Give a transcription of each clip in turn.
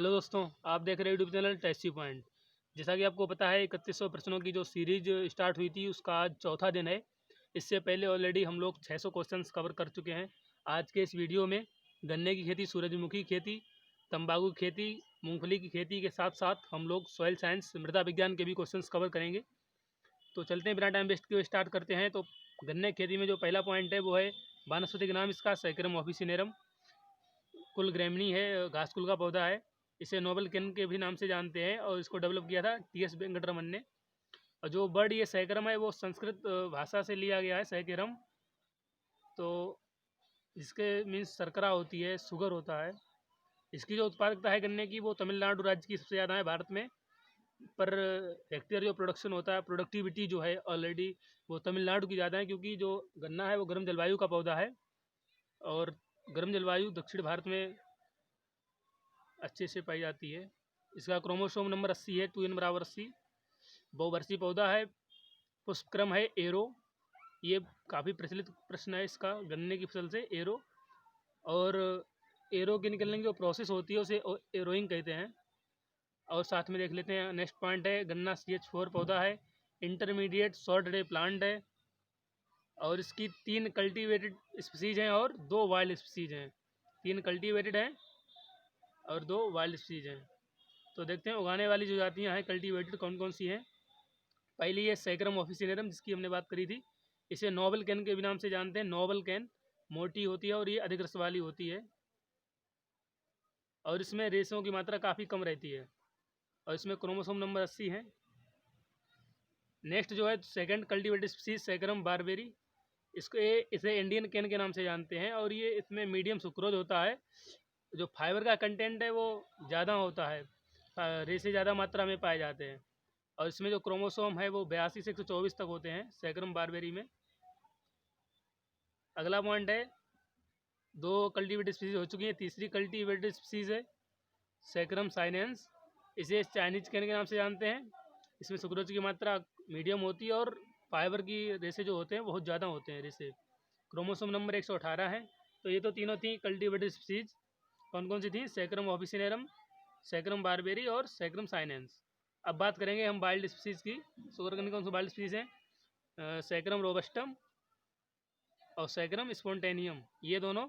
Hello दोस्तों, आप देख रहे हैं यूट्यूब चैनल टेस्टी पॉइंट। जैसा कि आपको पता है 3100 प्रश्नों की जो सीरीज स्टार्ट हुई थी उसका आज चौथा दिन है। इससे पहले ऑलरेडी हम लोग 600 क्वेश्चंस कवर कर चुके हैं। आज के इस वीडियो में गन्ने की खेती, सूरजमुखी खेती, तंबाकू की खेती, मूंगफली की खेती के साथ साथ हम लोग सॉइल साइंस, मृदा विज्ञान के भी क्वेश्चंस कवर करेंगे। तो चलते हैं, बिना टाइम वेस्ट किए स्टार्ट करते हैं। तो गन्ने की खेती में जो पहला पॉइंट है वो है वानस्पतिक नाम इसका सैकरम ऑफिसिनेरम। कुल ग्रैमनी है, घास कुल का पौधा है। इसे नोबल केन के भी नाम से जानते हैं और इसको डेवलप किया था टी.एस. वेंकटरमन ने। और जो बर्ड ये सैकरम है वो संस्कृत भाषा से लिया गया है, सैकरम। तो इसके मीन्स शर्करा होती है, शुगर होता है। इसकी जो उत्पादकता है गन्ने की वो तमिलनाडु राज्य की सबसे ज़्यादा है भारत में। पर हेक्टेयर जो प्रोडक्शन होता है, प्रोडक्टिविटी जो है ऑलरेडी वो तमिलनाडु की ज़्यादा है, क्योंकि जो गन्ना है वो गर्म जलवायु का पौधा है और गर्म जलवायु दक्षिण भारत में अच्छे से पाई जाती है। इसका क्रोमोसोम नंबर 80 है, 2n बराबर 80। बहुवर्षीय पौधा है। पुष्पक्रम है एरो। ये काफ़ी प्रचलित प्रश्न है इसका, गन्ने की फसल से एरो। और एरो के निकलने की जो प्रोसेस होती है उसे एरोइंग कहते हैं। और साथ में देख लेते हैं, नेक्स्ट पॉइंट है गन्ना CH4 पौधा है, इंटरमीडिएट शॉर्ट डे प्लांट है। और इसकी 3 कल्टीवेटेड स्पीसीज हैं और 2 वाइल्ड स्पीसीज हैं। 3 कल्टीवेटेड हैं और 2 वाइल्ड स्पीसीज हैं। तो देखते हैं उगाने वाली जो जातियाँ हैं कल्टीवेटेड कौन कौन सी हैं। पहली है सैकरम ऑफिसिनेरम, जिसकी हमने बात करी थी। इसे नोबल कैन के भी नाम से जानते हैं। नोबल कैन मोटी होती है और ये अधिक रस वाली होती है और इसमें रेशों की मात्रा काफ़ी कम रहती है और इसमें क्रोमोसोम नंबर 80 है। नेक्स्ट जो है second cultivated species saccharum barberi. इसे इंडियन कैन के नाम से जानते हैं और ये इसमें मीडियम सुक्रोज होता है। जो फाइबर का कंटेंट है वो ज़्यादा होता है, रेशे ज़्यादा मात्रा में पाए जाते हैं। और इसमें जो क्रोमोसोम है वो 82 से 124 तक होते हैं सैकरम बारबेरी में। अगला पॉइंट है, 2 कल्टीवेटेड स्पीसीज हो चुकी हैं, तीसरी कल्टीवेटेड स्पीसीज है सैकरम साइनेंस। इसे चाइनीज कैन के नाम से जानते हैं। इसमें सुक्रोज की मात्रा मीडियम होती है और फाइबर की रेशे जो होते हैं बहुत ज़्यादा होते हैं रेशे। क्रोमोसोम नंबर 118 है। तो ये तो तीनों थी कल्टीवेटेड स्पीसीज। कौन कौन सी थी? सैकरम ऑफिसिनेरम, सैकरम बारबेरी और सैकरम साइनेंस। अब बात करेंगे हम वाइल्ड स्पीसीज की। शुगर केन कौन सी वाइल्ड स्पीसीज हैं? सैकरम रोबस्टम और सैकरम स्पॉन्टेनियम, ये दोनों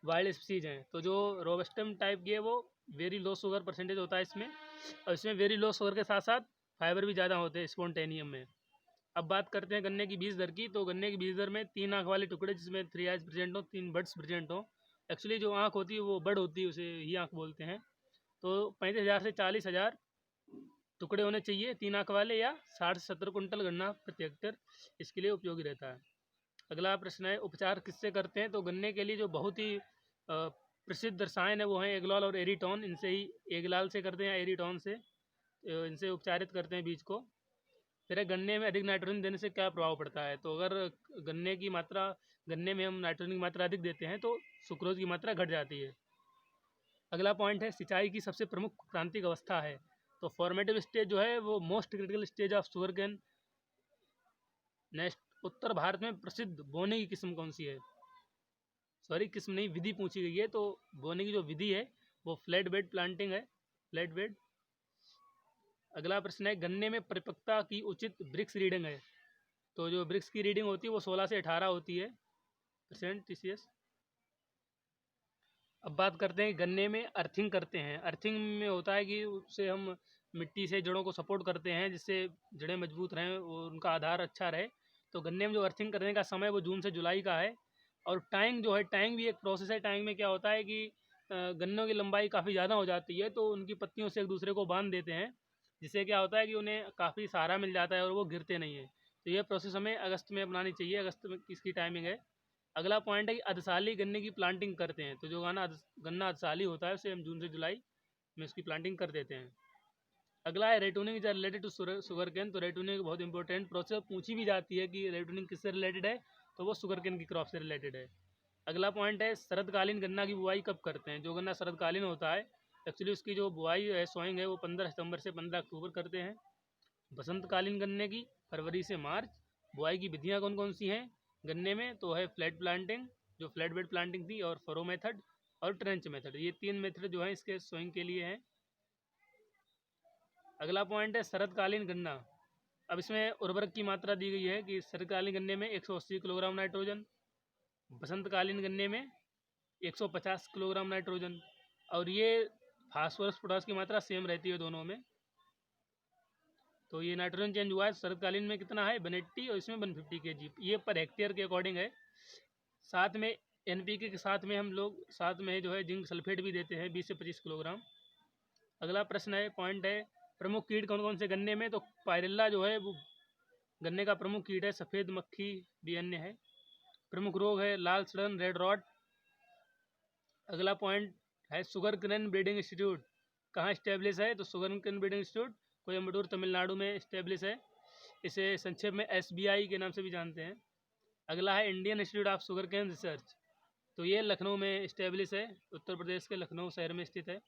वाइल्ड स्पीसीज हैं। तो जो रोबस्टम टाइप की है वो वेरी लो शुगर परसेंटेज होता है इसमें, और इसमें वेरी लो शुगर के साथ साथ फाइबर भी ज़्यादा होते हैं स्पॉन्टेनियम में। अब बात करते हैं गन्ने की बीज दर की। तो गन्ने की बीज दर में 3 आँख वाले टुकड़े जिसमें 3 आइज प्रेजेंट हो, 3 बड्स प्रेजेंट हो। एक्चुअली जो आँख होती है वो बड होती है, उसे ही आँख बोलते हैं। तो 35,000 से 40,000 टुकड़े होने चाहिए 3 आँख वाले, या 60 से 70 कुंटल गन्ना प्रति हेक्टेयर इसके लिए उपयोगी रहता है। अगला प्रश्न है, उपचार किससे करते हैं? तो गन्ने के लिए जो बहुत ही प्रसिद्ध रसायन है वो है एगलॉल और एरीटॉन। इनसे ही एगलाल से करते हैं, एरीटॉन से इनसे उपचारित करते हैं बीज को। फिर है, गन्ने में अधिक नाइट्रोजन देने से क्या प्रभाव पड़ता है? तो अगर गन्ने में हम नाइट्रोजन की मात्रा अधिक देते हैं तो सुक्रोज की मात्रा घट जाती है। अगला पॉइंट है, सिंचाई की सबसे प्रमुख क्रांतिक अवस्था है। तो फॉर्मेटिव स्टेज जो है वो most critical stage of sugar cane. Next, उत्तर भारत में प्रसिद्ध बोने की किस्म कौन सी है? सॉरी, किस्म नहीं, विधि पूछी गई है। तो बोने की जो विधि है वो फ्लैट बेड प्लांटिंग है, फ्लैट बेड। अगला प्रश्न है, गन्ने में परिपक्वता की उचित ब्रिक्स रीडिंग है। तो जो ब्रिक्स की रीडिंग होती है वो 16 से 18 होती है % TCS। अब बात करते हैं, गन्ने में अर्थिंग करते हैं। अर्थिंग में होता है कि उससे हम मिट्टी से जड़ों को सपोर्ट करते हैं जिससे जड़ें मजबूत रहें और उनका आधार अच्छा रहे। तो गन्ने में जो अर्थिंग करने का समय वो जून से जुलाई का है। और टाइंग जो है, टाइंग भी एक प्रोसेस है। टाइंग में क्या होता है कि गन्नों की लंबाई काफ़ी ज़्यादा हो जाती है तो उनकी पत्तियों से एक दूसरे को बांध देते हैं, जिससे क्या होता है कि उन्हें काफ़ी सहारा मिल जाता है और वो गिरते नहीं हैं। तो ये प्रोसेस हमें अगस्त में अपनानी चाहिए, अगस्त में इसकी टाइमिंग है। अगला पॉइंट है कि अधसाली गन्ने की प्लांटिंग करते हैं। तो जो गन्ना अधसाली होता है उसे हम जून से जुलाई में उसकी प्लांटिंग कर देते हैं। अगला है, ratooning is related to sugar cane. तो रेटूनिंग बहुत इंपॉर्टेंट प्रोसेस पूछी भी जाती है कि रेटूनिंग किससे रिलेटेड है, तो वो शुगर केन की क्रॉप से रिलेटेड है। अगला पॉइंट है, शरदकालीन गन्ना की बुआई कब करते हैं? जो गन्ना शरदकालीन होता है एक्चुअली उसकी जो बुआई है, सोइंग है, वो 15 सितंबर से 15 अक्टूबर करते हैं। बसंतकालीन गन्ने की फरवरी से मार्च। बुआई की विधियाँ कौन कौन सी हैं गन्ने में? तो है फ्लैट प्लांटिंग, जो फ्लैट बेड प्लांटिंग थी, और फरो मेथड और ट्रेंच मेथड। ये 3 मेथड जो है इसके सोइंग के लिए हैं। अगला पॉइंट है शरतकालीन गन्ना। अब इसमें उर्वरक की मात्रा दी गई है कि शरतकालीन गन्ने में 180 किलोग्राम नाइट्रोजन, बसंतकालीन गन्ने में 150 किलोग्राम नाइट्रोजन, और ये फास्फोरस पोटास की मात्रा सेम रहती है दोनों में। तो ये नाइट्रोजन चेंज हुआ है शरतकालीन में कितना है 180 और इसमें 150 kg, ये पर हेक्टेयर के अकॉर्डिंग है। साथ में NPK के साथ में हम लोग साथ में जो है जिंक सल्फेट भी देते हैं 20 से 25 किलोग्राम। अगला प्रश्न है, पॉइंट है, प्रमुख कीट कौन कौन से गन्ने में? तो पायरेला जो है वो गन्ने का प्रमुख कीट है, सफ़ेद मक्खी भी अन्य है। प्रमुख रोग है लाल सड़न, रेड रॉट। अगला पॉइंट है शुगर केन ब्रीडिंग इंस्टीट्यूट कहाँ स्टैब्लिश है? तो sugar cane breeding institute Coimbatore Tamil Nadu में स्टैब्लिश है। इसे संक्षेप में SBI के नाम से भी जानते हैं। अगला है Indian institute of sugar cane research, तो ये लखनऊ में स्टैब्लिश है, उत्तर प्रदेश के लखनऊ शहर में स्थित है।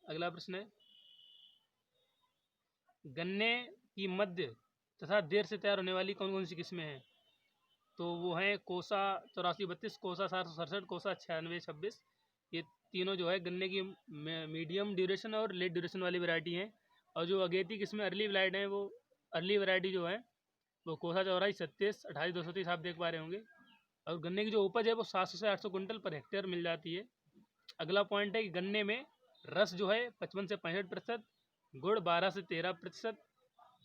अगला प्रश्न है, गन्ने की मध्य तथा देर से तैयार होने वाली कौन कौन सी किस्में हैं? तो वो हैं कोसा 8432, कोसा 767, कोसा 9626। ये तीनों जो है गन्ने की मीडियम ड्यूरेशन और लेट ड्यूरेशन वाली वैरायटी हैं। और जो अगेती किस्में अर्ली ब्लाइड हैं वो अर्ली वैरायटी जो है वो कोसा 3436, 28230 आप देख पा रहे होंगे। और गन्ने की जो उपज है वो 700 से 800 कुंटल पर हेक्टेयर मिल जाती है। अगला पॉइंट है कि गन्ने में रस जो है 55 से 65%, गुड़ 12 से 13%,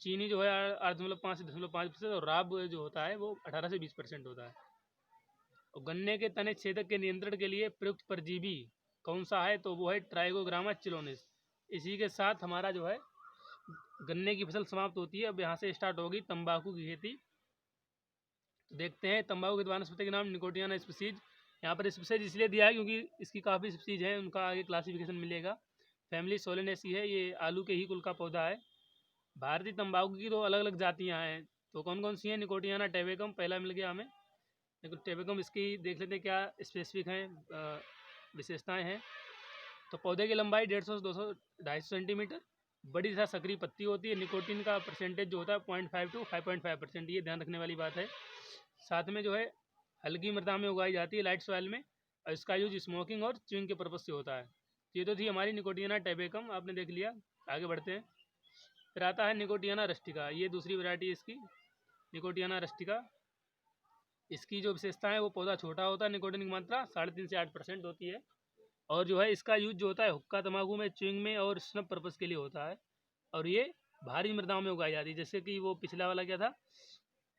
चीनी जो है 8.5 से 10.5%, और राब जो होता है वो 18 से 20% होता है। और गन्ने के तने छेदक के नियंत्रण के लिए प्रयुक्त परजीवी कौन सा है? तो वो है ट्राइकोग्रामा चिलोनिस। इसी के साथ हमारा जो है गन्ने की फसल समाप्त होती है। अब यहाँ से स्टार्ट होगी तंबाकू की खेती। तो देखते हैं तंबाकू के वानस्पतिक नाम निकोटियाना स्पीसीज। यहाँ पर स्पीसीज इसलिए दिया है क्योंकि इसकी काफ़ी स्पीसीज हैं, उनका आगे क्लासिफिकेशन मिलेगा। फैमिली सोलेनेसी है, ये आलू के ही कुल का पौधा है। भारतीय तंबाकू की तो अलग अलग जातियाँ हैं, तो कौन कौन सी हैं? निकोटियाना टेबेकम पहला मिल गया हमें। टेबेकम इसकी देख लेते हैं क्या स्पेसिफिक हैं, विशेषताएँ हैं। तो पौधे की लंबाई 150 से 200 250 सेंटीमीटर, बड़ी तथा सक्रिय पत्ती होती है। निकोटीन का परसेंटेज जो होता है 0.5 to 5.5%, ये ध्यान रखने वाली बात है। साथ में जो है हल्की मृदा में उगाई जाती है, लाइट सॉइल में, और इसका यूज स्मोकिंग और च्युइंग के पर्पज से होता है। ये तो थी हमारी निकोटियाना टेबेकम, आपने देख लिया। आगे बढ़ते हैं। फिर आता है निकोटियाना रस्टिका, ये दूसरी वैरायटी है इसकी, निकोटियाना रस्टिका। इसकी जो विशेषता है वो पौधा छोटा होता है, निकोटिन की मात्रा 3.5 से 8% होती है। और जो है इसका यूज जो होता है हुक्का तंबाकू में, च्युइंग में और स्नफ पर्पज़ के लिए होता है। और ये भारी मृदाओं में उगाई जाती है, जैसे कि वो पिछला वाला क्या था,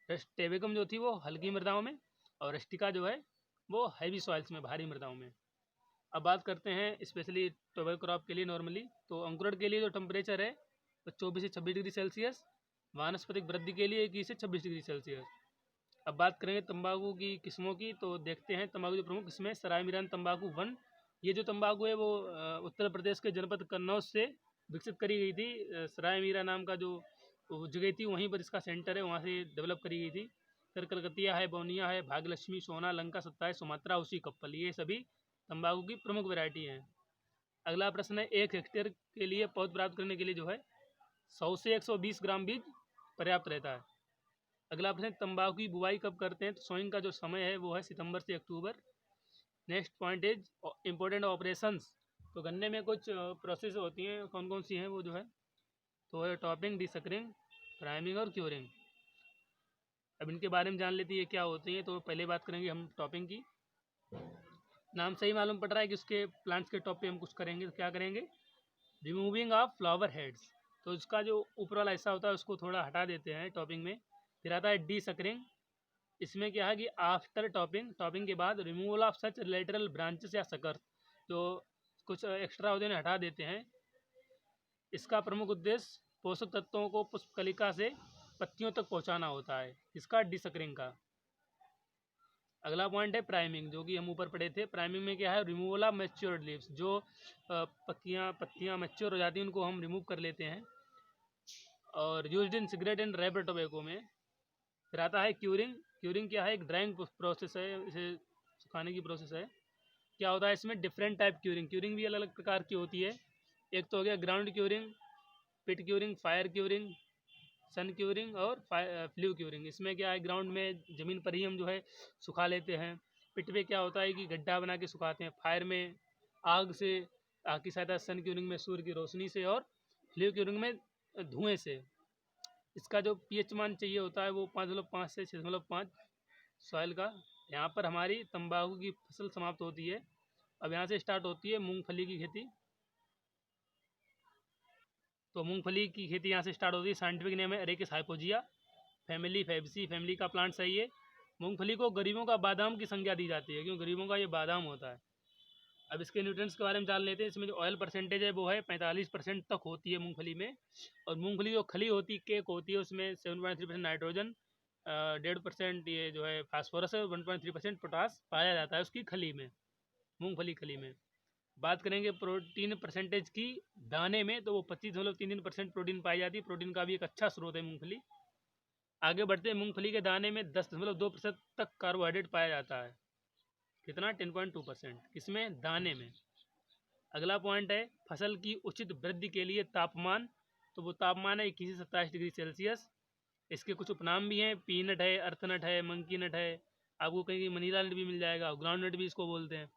टेबेकम जो थी वो हल्की मृदाओं में, और रस्टिका जो है वो हैवी सॉइल्स में, भारी मृदाओं में। अब बात करते हैं स्पेशली टोबैको क्रॉप के लिए। नॉर्मली तो अंकुरण के लिए जो टेम्परेचर है वो 24 से 26 डिग्री सेल्सियस, वानस्पतिक वृद्धि के लिए 21 से 26 डिग्री सेल्सियस। अब बात करेंगे तंबाकू की किस्मों की, तो देखते हैं तंबाकू की प्रमुख किस्में। सराय मीरान तंबाकू 1, ये जो तंबाकू है वो उत्तर प्रदेश के जनपद कन्नौज से विकसित करी गई थी। सराय मीरा नाम का जो जगह थी वहीं पर इसका सेंटर है, वहाँ से डेवलप करी गई थी। फिर कलकतिया है, बोनिया है, भाग्यलक्ष्मी, सोना, लंका 27, सुमात्रा, उसी कप्पल, ये सभी तंबाकू की प्रमुख वैरायटी हैं। अगला प्रश्न है, 1 हेक्टेयर के लिए पौध प्राप्त करने के लिए जो है 100 से 120 ग्राम बीज पर्याप्त रहता है। अगला प्रश्न, तंबाकू की बुआई कब करते हैं? तो सोइंग का जो समय है वो है सितंबर से अक्टूबर। Next point is important operations. तो गन्ने में कुछ प्रोसेस होती हैं, कौन कौन सी हैं वो जो है, तो है टॉपिंग, डिसकरिंग, प्राइमिंग और क्योरिंग। अब इनके बारे में जान लेते हैं क्या होती हैं। तो पहले बात करेंगे हम टॉपिंग की। नाम से ही मालूम पड़ रहा है कि उसके प्लांट्स के टॉप पे हम कुछ करेंगे। तो क्या करेंगे? Removing of flower heads. तो इसका जो ऊपर वाला हिस्सा होता है उसको थोड़ा हटा देते हैं टॉपिंग में। फिर आता है डिसकरिंग। इसमें क्या है कि आफ्टर टॉपिंग के बाद removal of such lateral branches या सकर्स, जो कुछ एक्स्ट्रा होते हैं हटा देते हैं। इसका प्रमुख उद्देश्य पोषक तत्वों को पुष्पकलिका से पत्तियों तक पहुंचाना होता है, इसका डिसकरिंग का। अगला पॉइंट है प्राइमिंग, जो कि हम ऊपर पढ़े थे। प्राइमिंग में क्या है? रिमूवल ऑफ मैच्योर्ड लीव्स, जो पत्तियां मैच्योर हो जाती हैं उनको हम रिमूव कर लेते हैं। और used in cigarette and wrapper tobacco में। फिर आता है क्यूरिंग। क्यूरिंग क्या है? एक ड्राइंग प्रोसेस है, इसे सुखाने की प्रोसेस है। क्या होता है इसमें? Different type curing. क्यूरिंग भी अलग अलग प्रकार की होती है। एक तो हो गया ग्राउंड क्यूरिंग, पिट क्यूरिंग, फायर क्यूरिंग, सन क्यूरिंग और फ्लू क्यूरिंग। इसमें क्या है? ग्राउंड में ज़मीन पर ही हम जो है सुखा लेते हैं। पिट में क्या होता है कि गड्ढा बना के सुखाते हैं। फायर में आग की सहायता, सन क्यूरिंग में सूर्य की रोशनी से, और फ्लूक्यूरिंग में धुएँ से। इसका जो पीएच मान चाहिए होता है वो 5.5 से 6.5 सॉइल का। यहाँ पर हमारी तंबाकू की फसल समाप्त होती है। अब यहाँ से स्टार्ट होती है मूंगफली की खेती। तो मूंगफली की खेती यहाँ से स्टार्ट होती है। साइंटिफिक नेम है अरेकिस हाइपोजिया, फैमिली फैबेसी फैमिली का प्लांट सही है। मूंगफली को गरीबों का बादाम की संज्ञा दी जाती है, क्योंकि गरीबों का ये बादाम होता है। अब इसके न्यूट्रिएंट्स के बारे में जान लेते हैं। इसमें जो ऑयल परसेंटेज है वो है 45% तक होती है मूंगफली में। और मूंगफली जो खली होती केक होती है उसमें 7.3% नाइट्रोजन, 1.5% ये जो है फास्फोरस है, 1.3% पोटास पाया जाता है उसकी खली में, मूंगफली खली में। बात करेंगे प्रोटीन परसेंटेज की दाने में, तो वो 25.33% प्रोटीन पाई जाती है। प्रोटीन का भी एक अच्छा स्रोत है मूंगफली। आगे बढ़ते हैं, मूंगफली के दाने में 10.2% तक कार्बोहाइड्रेट पाया जाता है। कितना? 10.2%। किसमें? दाने में। अगला पॉइंट है फसल की उचित वृद्धि के लिए तापमान। तो वो तापमान है 21 से 27 डिग्री सेल्सियस। इसके कुछ उपनाम भी हैं, पीनट है, अर्थनट है, मंकी नट है, आपको कहीं मनीला नट भी मिल जाएगा, ग्राउंड नट भी इसको बोलते हैं।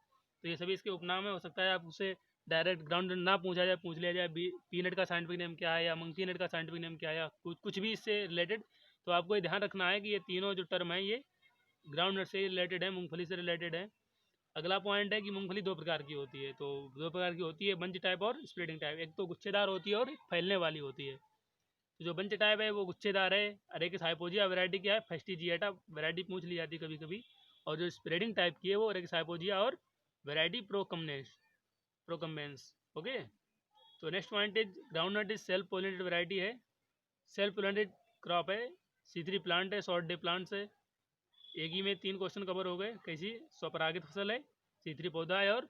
तो ये सभी इसके उपनाम है। हो सकता है आप उससे डायरेक्ट ग्राउंड नट ना पूछा जाए, पूछ लिया जाए पीनट का साइंटिफिक नेम क्या है या मंकी नट का साइंटिफिक नेम क्या है या कुछ भी इससे रिलेटेड। तो आपको ये ध्यान रखना है कि ये तीनों जो टर्म है ये ग्राउंड नट से रिलेटेड है, मूंगफली से रिलेटेड है। अगला पॉइंट है कि मूंगफली दो प्रकार की होती है। तो दो प्रकार की होती है, बंच टाइप और स्प्लिटिंग टाइप। एक तो गुच्छेदार होती है और एक फैलने वाली होती है। तो जो बंच टाइप है वो गुच्छेदार है। अरेकिस हाइपोजिया वैरायटी क्या है? फेस्टिजिएटा वैरायटी पूछ ली जाती है कभी कभी। और जो स्प्रेडिंग टाइप की है वो अरेकिस हाइपोजिया और वैरायटी प्रोकम्बेंस। ओके। तो next point is ground nut is self pollinated variety है, सेल्फ पोलिनेटेड क्रॉप है, C3 प्लांट है, शॉर्ट डे प्लांट्स है। एक ही में 3 क्वेश्चन कवर हो गए। कैसी? स्वपरागित फसल है, C3 पौधा है, और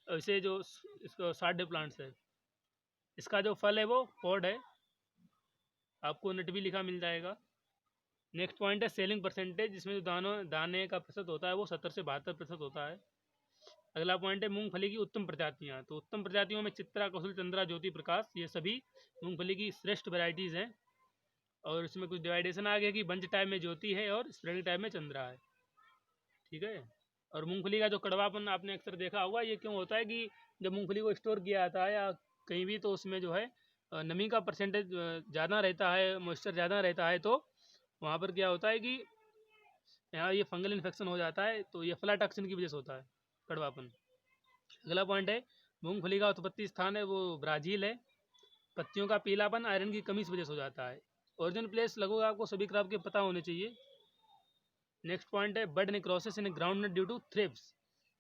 इसे जो इसको शॉर्ट डे प्लांट्स है। इसका जो फल है वो पॉड है, आपको नट भी लिखा मिल जाएगा। नेक्स्ट पॉइंट है सेलिंग परसेंटेज, जिसमें जो दाने का प्रतिशत होता है वो 70 से 72% होता है। अगला पॉइंट है मूंगफली की उत्तम प्रजातियां। तो उत्तम प्रजातियों में चित्रा, कौशल, चंद्रा, ज्योति प्रकाश, ये सभी मूंगफली की श्रेष्ठ वैरायटीज़ हैं। और इसमें कुछ डिवाइडेशन आ गया कि बंच टाइप में ज्योति है और स्प्रेडिंग टाइप में चंद्रा है। ठीक है। और मूंगफली का जो कड़वापन आपने अक्सर देखा होगा, ये क्यों होता है कि जब मूंगफली को स्टोर किया जाता है या कहीं भी, तो उसमें जो है नमी का परसेंटेज ज़्यादा रहता है, मॉइस्चर ज़्यादा रहता है, तो वहाँ पर क्या होता है कि यहाँ ये फंगल इन्फेक्शन हो जाता है। तो ये फ्लाटॉक्सिन की वजह से होता है कड़वापन। अगला पॉइंट है मूंगफली का उत्पत्ति स्थान है वो ब्राज़ील है। पत्तियों का पीलापन आयरन की कमी की वजह से हो जाता है। ओरिजिन प्लेस लगभग आपको सभी क्रॉप के पता होने चाहिए। नेक्स्ट पॉइंट है bud necrosis in groundnut due to thrips.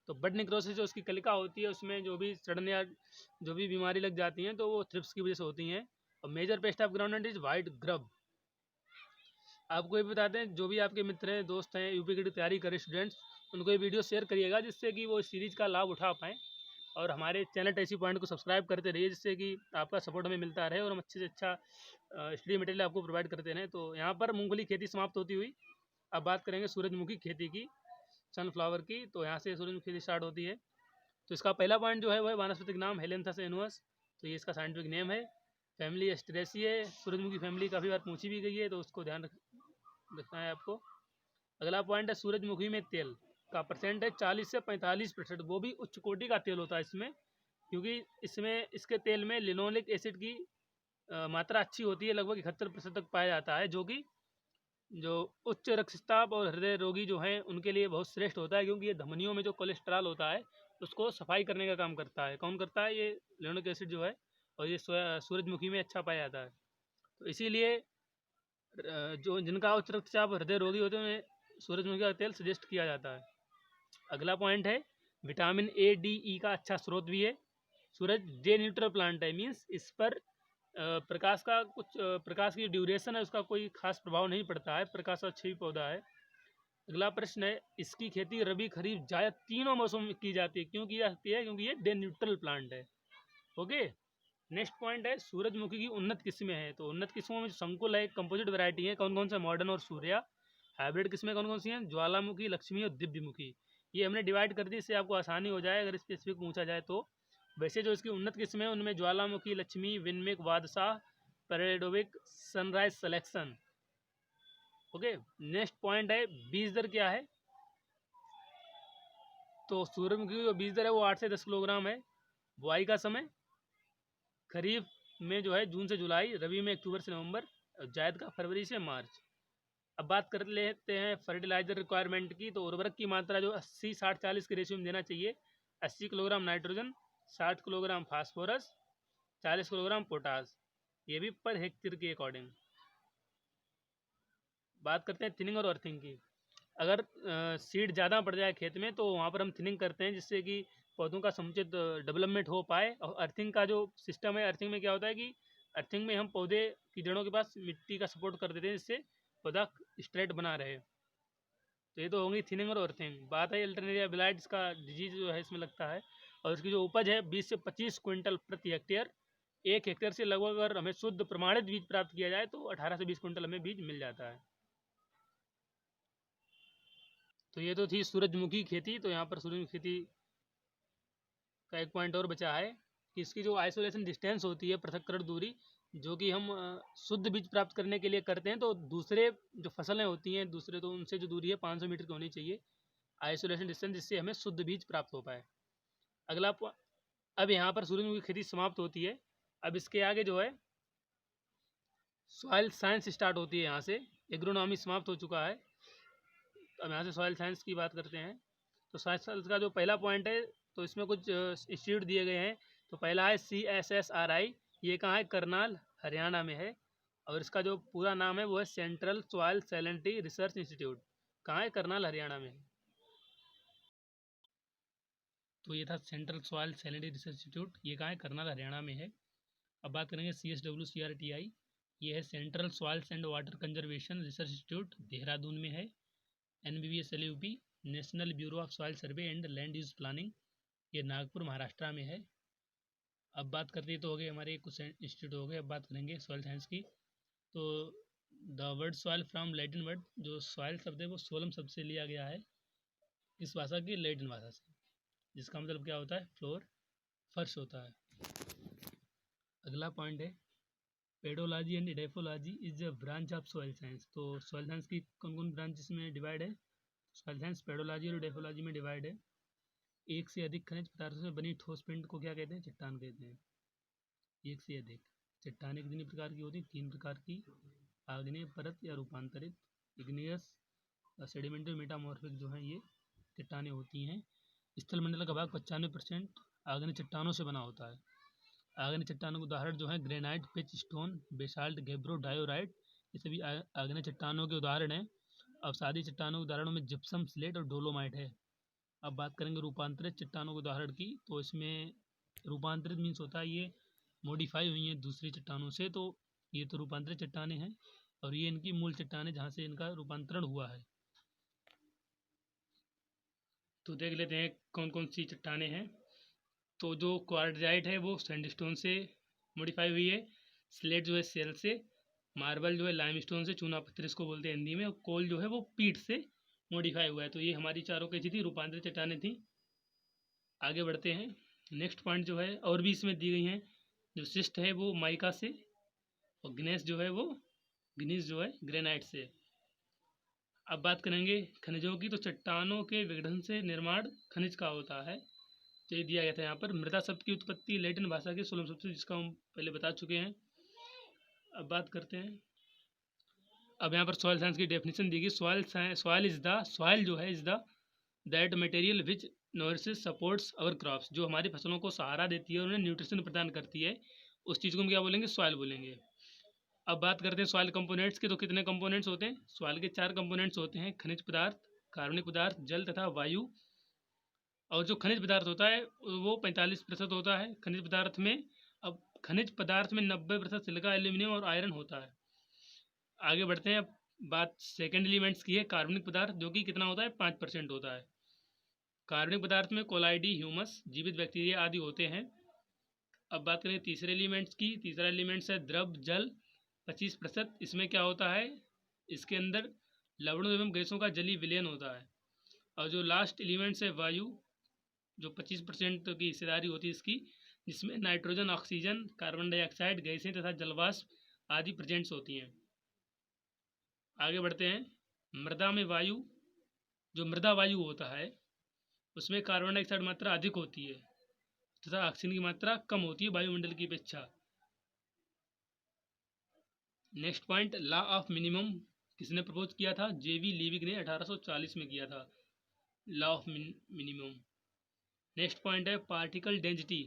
तो बड निक्रोसिस जो उसकी कलिका होती है उसमें जो भी सड़न या जो भी बीमारी लग जाती हैं तो वो थ्रिप्स की वजह से होती हैं। और major pest of ground nut is white grub. आपको ये बताते हैं, जो भी आपके मित्र हैं, दोस्त हैं, यूपी की तैयारी करें स्टूडेंट्स, उनको ये वीडियो शेयर करिएगा जिससे कि वो इस सीरीज़ का लाभ उठा पाएँ। और हमारे चैनल टेसी पॉइंट को सब्सक्राइब करते रहिए, जिससे कि आपका सपोर्ट हमें मिलता रहे और हम अच्छे से अच्छा स्टडी मटेरियल आपको प्रोवाइड करते रहें। तो यहाँ पर मूंगफली खेती समाप्त होती हुई अब बात करेंगे सूरजमुखी खेती की, सनफ्लावर की। तो यहाँ से सूरजमुखी खेती स्टार्ट होती है। तो इसका पहला पॉइंट जो है वह वानस्पतिक नाम हेलेंथस एनुअस। तो ये इसका साइंटिफिक नेम है। फैमिली एस्ट्रेसी है। सूरजमुखी फैमिली काफ़ी बार पूछी भी गई है, तो उसको ध्यान रखना है आपको। अगला पॉइंट है सूरजमुखी में तेल का परसेंट है 40 से 45%। वो भी उच्च कोटि का तेल होता है इसमें, क्योंकि इसमें इसके तेल में लिनोलिक एसिड की मात्रा अच्छी होती है, लगभग 71% तक पाया जाता है, जो कि जो उच्च रक्तचाप और हृदय रोगी जो हैं उनके लिए बहुत श्रेष्ठ होता है, क्योंकि ये धमनियों में जो कोलेस्ट्रॉल होता है उसको सफाई करने का काम करता है। कौन करता है? ये लिनोलिक एसिड जो है। और ये सूरजमुखी में अच्छा पाया जाता है। तो इसीलिए जो जिनका उच्च रक्तचाप हृदय रोगी होते हैं उन्हें सूरजमुखी का तेल सजेस्ट किया जाता है। अगला पॉइंट है विटामिन A, D, E का अच्छा स्रोत भी है। सूरज डे न्यूट्रल प्लांट है, मीन्स इस पर प्रकाश का प्रकाश की ड्यूरेशन है उसका कोई खास प्रभाव नहीं पड़ता है, प्रकाश अच्छा ही पौधा है। अगला प्रश्न है इसकी खेती रबी, खरीफ, जायद तीनों मौसम में की जाती है। क्यों की जाती है? क्योंकि ये डे न्यूट्रल प्लांट है। ओके। नेक्स्ट पॉइंट है सूरजमुखी की उन्नत किस्में हैं। तो उन्नत किस्मों में जो संकुल है, कंपोजिट वैरायटी है, कौन कौन से? मॉडर्न और सूर्या। हाइब्रिड किस्में कौन कौन सी हैं? ज्वालामुखी, लक्ष्मी और दिव्यमुखी। ये हमने डिवाइड कर दी, इससे आपको आसानी हो जाए अगर स्पेसिफिक पूछा जाए तो। वैसे जो इसकी उन्नत किस्में हैं उनमें ज्वालामुखी, लक्ष्मी, विनमिक, Badshah, Peredovik, sunrise selection. Okay. Next point है बीज दर क्या है। तो सूरजमुखी की जो बीज दर है वो 8 से 10 किलोग्राम है। बुआई का समय खरीफ में जो है जून से जुलाई, रबी में अक्टूबर से नवंबर, और जायद का फरवरी से मार्च। अब बात कर लेते हैं फर्टिलाइज़र रिक्वायरमेंट की। तो उर्वरक की मात्रा जो 80-60-40 के रेशियो में देना चाहिए। 80 kilogram nitrogen, 60 kilogram phosphorus, 40 kilogram potash, ये भी पर हेक्टेयर के अकॉर्डिंग। बात करते हैं थिनिंग और अर्थिंग की। अगर सीड ज़्यादा पड़ जाए खेत में तो वहाँ पर हम थिनिंग करते हैं, जिससे कि पौधों का समुचित डेवलपमेंट हो पाए। और अर्थिंग का जो सिस्टम है, अर्थिंग में क्या होता है कि अर्थिंग में हम पौधे की जड़ों के पास मिट्टी का सपोर्ट कर देते हैं, जिससे पौधा स्ट्रेट बना रहे। तो ये तो होंगी थिनिंग और अर्थिंग। बात है अल्टरनेरिया ब्लाइट्स का डिजीज जो है इसमें लगता है, और इसकी जो उपज है 20 से 25 क्विंटल प्रति हेक्टेयर। एक हेक्टेयर से लगभग अगर हमें शुद्ध प्रमाणित बीज प्राप्त किया जाए तो 18 से 20 क्विंटल हमें बीज मिल जाता है। तो ये तो थी सूरजमुखी खेती। तो यहाँ पर सूरजमुखी खेती का एक पॉइंट और बचा है कि इसकी जो आइसोलेशन डिस्टेंस होती है, पृथक्करण दूरी, जो कि हम शुद्ध बीज प्राप्त करने के लिए करते हैं। तो दूसरे जो फसलें होती हैं दूसरे, तो उनसे जो दूरी है 500 मीटर की होनी चाहिए आइसोलेशन डिस्टेंस, जिससे हमें शुद्ध बीज प्राप्त हो पाए। अगला अब यहाँ पर सूरजमुखी की खेती समाप्त होती है। अब इसके आगे जो है सॉइल साइंस स्टार्ट होती है। यहाँ से एग्रोनॉमी समाप्त हो चुका है। अब यहाँ से सॉइल साइंस की बात करते हैं। तो सॉइल साइंस का जो पहला पॉइंट है, तो इसमें कुछ इंस्टीट्यूट दिए गए हैं। तो पहला है CSSRI, ये कहाँ है? करनाल, हरियाणा में है। और इसका जो पूरा नाम है वो है central soil salinity research institute. कहाँ है? करनाल, हरियाणा में है। तो ये था central soil salinity research institute, ये कहाँ है? करनाल, हरियाणा में है। अब बात करेंगे CSWCRTI, ये है central soils and water conservation research institute, Dehradun में है। NBBSLUP, national bureau of soil survey and land use planning, ये नागपुर, महाराष्ट्र में है। अब बात करते हैं, तो हो गए हमारे कुछ इंस्टीट्यूट हो गए। अब बात करेंगे सॉइल साइंस की। तो the word soil from Latin word, जो सॉइल शब्द है वो सोलम शब्द से लिया गया है। किस भाषा की? लैटिन भाषा से, जिसका मतलब क्या होता है? फ्लोर, फर्श होता है। अगला पॉइंट है pedology and edaphology is a branch of soil science. तो सॉइल साइंस की कौन कौन ब्रांचेस में डिवाइड है? सॉइल साइंस पेडोलॉजी और एडेफोलॉजी में डिवाइड है। एक से अधिक खनिज पदार्थों से बनी ठोस पिंड को क्या कहते हैं? चट्टान कहते हैं। एक से अधिक चट्टानें कितनी प्रकार की होती हैं? 3 प्रकार की। आग्नेय, परत या रूपांतरित, इग्नियस, सेडिमेंटरी, मेटामॉर्फिक, जो हैं ये चट्टानें होती हैं। स्थल मंडल का भाग 95% आग्नेय चट्टानों से बना होता है। आग्नेय चट्टानों के उदाहरण जो हैं granite, pitchstone, basalt, gabbro, diorite, ये सभी आग्नेय चट्टानों के उदाहरण हैं। अवसादी चट्टानों के उदाहरणों में जिप्सम, स्लेट और डोलोमाइट है। अब बात करेंगे रूपांतरित चट्टानों के उदाहरण की। तो इसमें रूपांतरित मीन्स होता है ये मॉडिफाई हुई हैं दूसरी चट्टानों से। तो ये तो रूपांतरित चट्टानें हैं, और ये इनकी मूल चट्टानें जहाँ से इनका रूपांतरण हुआ है। तो देख लेते हैं कौन कौन सी चट्टानें हैं। तो जो क्वार्टजाइट है वो सैंडस्टोन से मॉडिफाई हुई है। स्लेट जो है सेल से, मार्बल जो है लाइमस्टोन से, चूना पत्थर इसको बोलते हैं हिंदी में, और कोल जो है वो पीट से मॉडिफाई हुआ है। तो ये हमारी चारों कैसी थी? रूपांतरित चट्टानें थी। आगे बढ़ते हैं। नेक्स्ट पॉइंट जो है और भी इसमें दी गई हैं। जो शिस्ट है वो माइका से, और ग्नेस जो है वो ग्नीस जो है ग्रेनाइट से। अब बात करेंगे खनिजों की। तो चट्टानों के विघटन से निर्माण खनिज का होता है। तो ये दिया गया था यहाँ पर। मृदा शब्द की उत्पत्ति लैटिन भाषा के सोलम शब्द से, जिसका हम पहले बता चुके हैं। अब बात करते हैं, अब यहाँ पर सॉइल साइंस की डेफिनेशन दी गई। सॉइल इज द, सॉइल जो है is the that material which nourishes supports our crops, जो हमारी फसलों को सहारा देती है और उन्हें न्यूट्रिशन प्रदान करती है, उस चीज़ को हम क्या बोलेंगे? सॉइल बोलेंगे। अब बात करते हैं सॉइल कंपोनेंट्स के। तो कितने कंपोनेंट्स होते हैं? सॉइल के 4 कंपोनेंट्स होते हैं, खनिज पदार्थ, कार्बनिक पदार्थ, जल तथा वायु। और जो खनिज पदार्थ होता है वो 45% होता है खनिज पदार्थ में। अब खनिज पदार्थ में 90% सिलिका, एल्यूमिनियम और आयरन होता है। आगे बढ़ते हैं। अब बात सेकेंड एलिमेंट्स की है, कार्बनिक पदार्थ, जो कि कितना होता है? 5% होता है। कार्बनिक पदार्थ में कोलाइडी, ह्यूमस, जीवित बैक्टीरिया आदि होते हैं। अब बात करें तीसरे एलिमेंट्स की। तीसरा एलिमेंट्स है द्रव जल, 25%। इसमें क्या होता है? इसके अंदर लवणों एवं गैसों का जलीय विलयन होता है। और जो लास्ट एलिमेंट्स है वायु, जो 25% की हिस्सेदारी होती है इसकी, जिसमें नाइट्रोजन, ऑक्सीजन, कार्बन डाइऑक्साइड गैसें तथा जलवाष्प आदि प्रेजेंट्स होती हैं। आगे बढ़ते हैं। मृदा में वायु, जो मृदा वायु होता है उसमें कार्बन डाइऑक्साइड मात्रा अधिक होती है तथा ऑक्सीजन की मात्रा कम होती है वायुमंडल की अपेक्षा। Next point, law of minimum किसने प्रपोज किया था? जेवी लीविग ने 1840 में किया था law of minimum. Next point है, particle density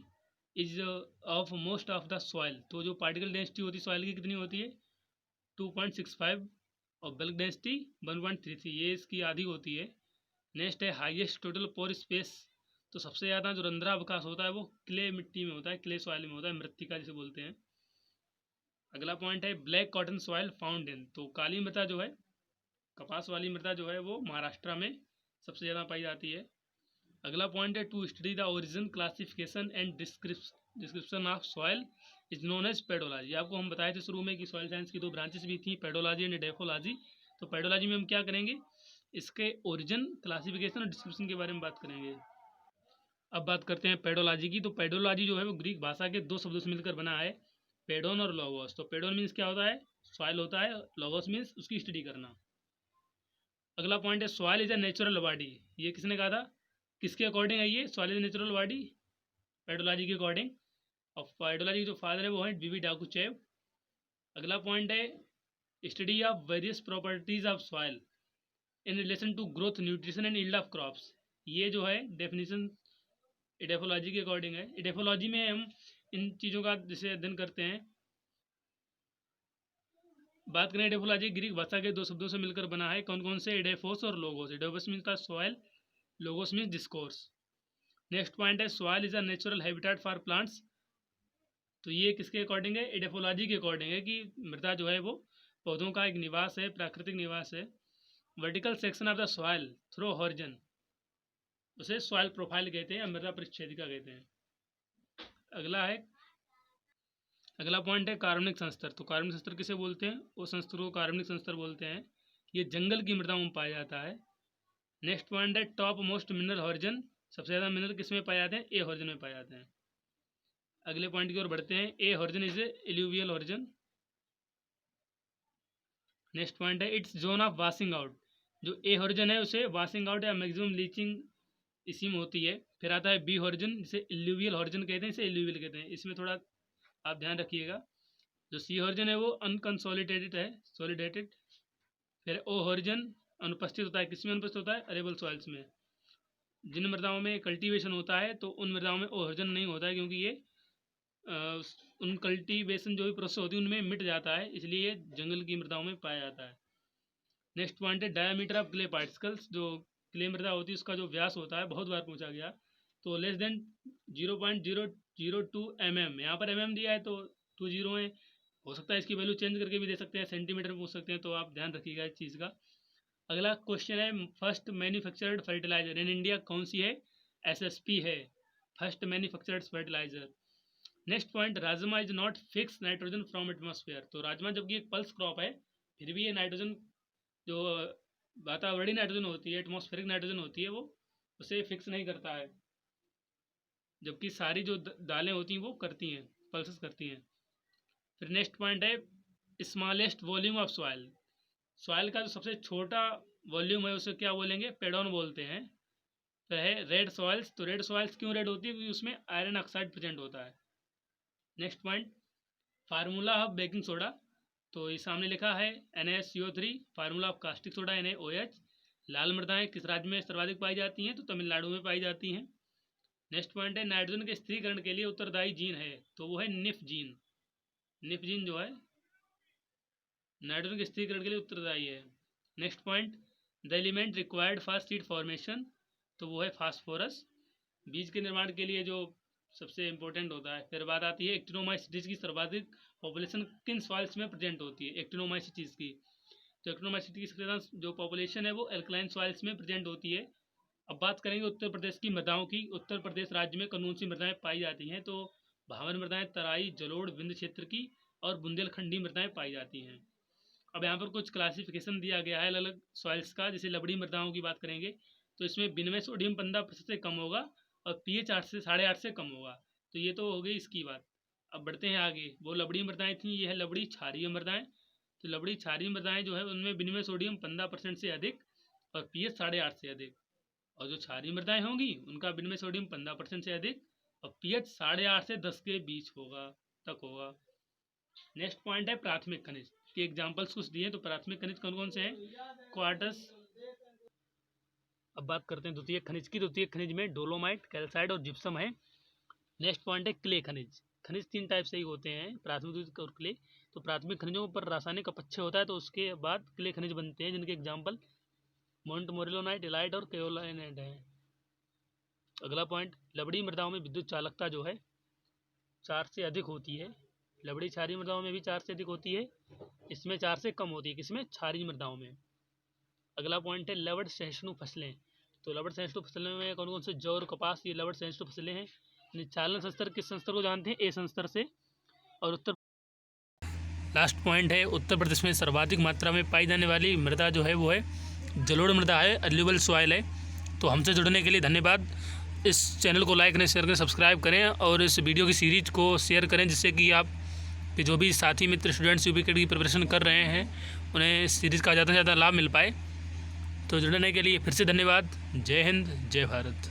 is of most of the soil. तो जो पार्टिकल डेंसिटी होती है सॉइल की कितनी होती है? 2.65 और बल्क डेंसिटी 1.33, ये इसकी आधी होती है। नेक्स्ट है, हाईएस्ट टोटल पोर स्पेस। तो सबसे ज़्यादा जो रंध्रावकाश होता है वो क्ले मिट्टी में होता है, क्ले सॉइल में होता है, मृत्तिका जिसे बोलते हैं। अगला पॉइंट है, black cotton soil found in. तो काली मृदा जो है, कपास वाली मृदा जो है वो महाराष्ट्र में सबसे ज़्यादा पाई जाती है। अगला पॉइंट है, to study the origin classification and description of soil is known as pedology. आपको हम बताए थे शुरू में कि सॉइल साइंस की दो ब्रांचेस भी थी, पेडोलॉजी एंड डेफोलॉजी। तो पेडोलॉजी में हम क्या करेंगे? इसके ओरिजिन, क्लासिफिकेशन और डिस्क्रिप्शन के बारे में बात करेंगे। अब बात करते हैं पेडोलॉजी की। तो पेडोलॉजी जो है वो ग्रीक भाषा के दो शब्दों से मिलकर बना है, पेडोन और लोगोस। तो पेडोन मीन्स क्या होता है? सॉइल होता है। लोगोस मीन्स उसकी स्टडी करना। अगला पॉइंट है, soil is a natural body. ये किसने कहा था? किसके अकॉर्डिंग है ये soil is natural body? Pedology के अकॉर्डिंग। और पेडोलॉजी के जो फादर है वो है वी डाकुचेव। अगला पॉइंट है, study of various properties of soil in relation to growth, nutrition and yield of crops. ये जो है डेफिनेशन इडेफोलॉजी के अकॉर्डिंग है। इडेफोलॉजी में हम इन चीज़ों का जैसे अध्ययन करते हैं। बात करें इडेफोलॉजी, ग्रीक भाषा के दो शब्दों से मिलकर बना है। कौन कौन से? इडेफोस और लोगोस। इडेफोस मीन्स का soil, logos means discourse. Next point है, soil is a natural habitat for plants. तो ये किसके अकॉर्डिंग है? इडेफोलॉजी के अकॉर्डिंग है कि मृदा जो है वो पौधों का एक निवास है, प्राकृतिक निवास है। Vertical section of the soil through horizon, उसे सॉइल प्रोफाइल कहते हैं या मृदा परिच्छेदिका कहते हैं। अगला है, अगला पॉइंट है कार्बनिक संस्तर। तो कार्बनिक संस्तर किसे बोलते हैं? वो संस्तर को कार्बनिक संस्तर बोलते हैं। ये जंगल की मृदा में पाया जाता है। नेक्स्ट पॉइंट है, टॉप मोस्ट मिनरल हॉरिजन। सबसे ज़्यादा मिनरल किस में पाए जाते हैं? ए हॉरिजन में पाए जाते हैं। अगले पॉइंट की ओर बढ़ते हैं, A horizon is eluvial horizon. Next point है, its zone of washing out. जो ए हॉरिजन है उसे वाशिंग आउट या मैक्सिमम लीचिंग इसी में होती है। फिर आता है बी हॉरिजन, जिसे एल्यूवियल हॉरिजन कहते हैं, इसे एल्यूवियल कहते हैं। इसमें थोड़ा आप ध्यान रखिएगा। जो सी हॉरिजन है वो अनकंसोलिडेटेड है, सॉलिडेटेड। फिर ओ हॉरिजन अनुपस्थित होता है, किसमें अनुपस्थित होता है? अरेबल सॉइल्स में। जिन मृदाओं में कल्टीवेशन होता है तो उन मृदाओं में ओ हॉरिजन नहीं होता है, क्योंकि ये उन कल्टीवेशन जो भी प्रोसेस होती है उनमें मिट जाता है, इसलिए जंगल की मृदाओं में पाया जाता है। नेक्स्ट पॉइंट है, डायमीटर ऑफ क्ले पार्टिकल्स। जो क्ले मृदा होती है उसका जो व्यास होता है, बहुत बार पूछा गया, तो लेस देन 0.002 mm। यहाँ पर mm दिया है तो 2 जीरो है, हो सकता है इसकी वैल्यू चेंज करके भी दे सकते हैं, सेंटीमीटर में पूछ सकते हैं, तो आप ध्यान रखिएगा इस चीज़ का। अगला क्वेश्चन है, first manufactured fertiliser in India कौन सी है? SSP है, first manufactured fertiliser. Next point, rajma is not fix nitrogen from atmosphere. तो राजमा जबकि एक पल्स क्रॉप है, फिर भी ये नाइट्रोजन जो वातावरणीय नाइट्रोजन होती है, एटमॉस्फेरिक नाइट्रोजन होती है, वो उसे फिक्स नहीं करता है, जबकि सारी जो दालें होती हैं वो करती हैं, पल्सेस करती हैं। फिर नेक्स्ट पॉइंट है, smallest volume of soil. Soil का जो सबसे छोटा वॉल्यूम है उसे क्या बोलेंगे? पेडोन बोलते हैं। फिर है रेड सॉइल्स। तो रेड सॉइल्स क्यों रेड होती है? क्योंकि उसमें आयरन ऑक्साइड प्रेजेंट होता है। Next point, formula of baking soda. तो ये सामने लिखा है NaSCO3, formula of caustic soda NaOH। लाल मृदाएं किस राज्य में सर्वाधिक पाई जाती हैं? तो तमिलनाडु में पाई जाती हैं। नेक्स्ट पॉइंट है, नाइट्रोजन के स्थिरीकरण के लिए उत्तरदायी जीन है, तो वो है निफ जीन। निफ जीन जो है नाइट्रोजन के स्थिरीकरण के लिए उत्तरदायी है। Next point, the element required for seed formation. तो वो है फास्फोरस, बीज के निर्माण के लिए जो सबसे इंपॉर्टेंट होता है। फिर बात आती है एक्टिनोमाइसीटीज की सर्वाधिक पॉपुलेशन किन सॉइल्स में प्रेजेंट होती है? एक्टिनोमाइसीटीज की। तो एक्टिनोमाइसीटी की सबसे ज़्यादा जो पॉपुलेशन है वो एल्कलाइन सॉइल्स में प्रेजेंट होती है। अब बात करेंगे उत्तर प्रदेश की मृदाओं की। उत्तर प्रदेश राज्य में कौन कौन सी मृदाएँ पाई जाती हैं? तो भावर मृदाएँ, तराई, जलोढ़, विंध्य क्षेत्र की और बुंदेलखंडी मृदाएँ पाई जाती हैं। अब यहाँ पर कुछ क्लासिफिकेशन दिया गया है अलग अलग सॉइल्स का। जैसे लबड़ी मृदाओं की बात करेंगे तो इसमें विनिमय सोडियम 15% से कम होगा और pH 8 से 8.5 से कम होगा। तो ये तो हो गई इसकी बात। अब बढ़ते हैं आगे। वो लबड़ी मृदाएँ थी, ये है लबड़ी क्षारीय मृदाएँ। तो लबड़ी क्षारीय मृदाएँ जो है उनमें विनिमय सोडियम 15% से अधिक और pH 8.5 से अधिक। और जो क्षारीय मृदाएँ होंगी उनका विनिमय सोडियम 15% से अधिक और pH 8.5 से 10 के बीच होगा, तक होगा। नेक्स्ट पॉइंट है प्राथमिक खनिज। के एग्जाम्पल्स कुछ दिए। तो प्राथमिक खनिज कौन कौन से हैं? क्वार्ट्ज। अब बात करते हैं द्वितीयक खनिज की। द्वितीयक खनिज में डोलोमाइट, कैल्साइट और जिप्सम है। नेक्स्ट पॉइंट है क्ले खनिज। खनिज 3 टाइप से ही होते हैं, प्राथमिक, द्वितीयक और क्ले। तो प्राथमिक खनिजों पर रासायनिक अपक्षय होता है, तो उसके बाद क्ले खनिज बनते हैं, जिनके एग्जाम्पल मोंटमोरिलोनाइट, इलाइट और केओलाइनाइट है। अगला पॉइंट, लवड़ी मृदाओं में विद्युत चालकता जो है 4 से अधिक होती है। लवड़ी क्षारीय मृदाओं में भी 4 से अधिक होती है, इसमें 4 से कम होती है। किसमें? क्षारीय मृदाओं में। अगला पॉइंट है लवण सहिष्णु फसलें। तो लवण सहिष्णु फसलें में कौन कौन से? जौ और कपास, ये लवण सहिष्णु फसलें हैं। चालन संस्तर किस संस्तर को जानते हैं? ए संस्तर से। और उत्तर लास्ट पॉइंट है, उत्तर प्रदेश में सर्वाधिक मात्रा में पाई जाने वाली मृदा जो है वो है जलोढ़ मृदा है, एल्यूवियल सॉइल है। तो हमसे जुड़ने के लिए धन्यवाद। इस चैनल को लाइक करें, शेयर करें, सब्सक्राइब करें और इस वीडियो की सीरीज को शेयर करें, जिससे कि आप कि जो भी साथी मित्र स्टूडेंट्स यूपीकेट की प्रिपरेशन कर रहे हैं उन्हें इस सीरीज़ का ज़्यादा से ज़्यादा लाभ मिल पाए। तो जुड़ने के लिए फिर से धन्यवाद। जय हिंद, जय भारत।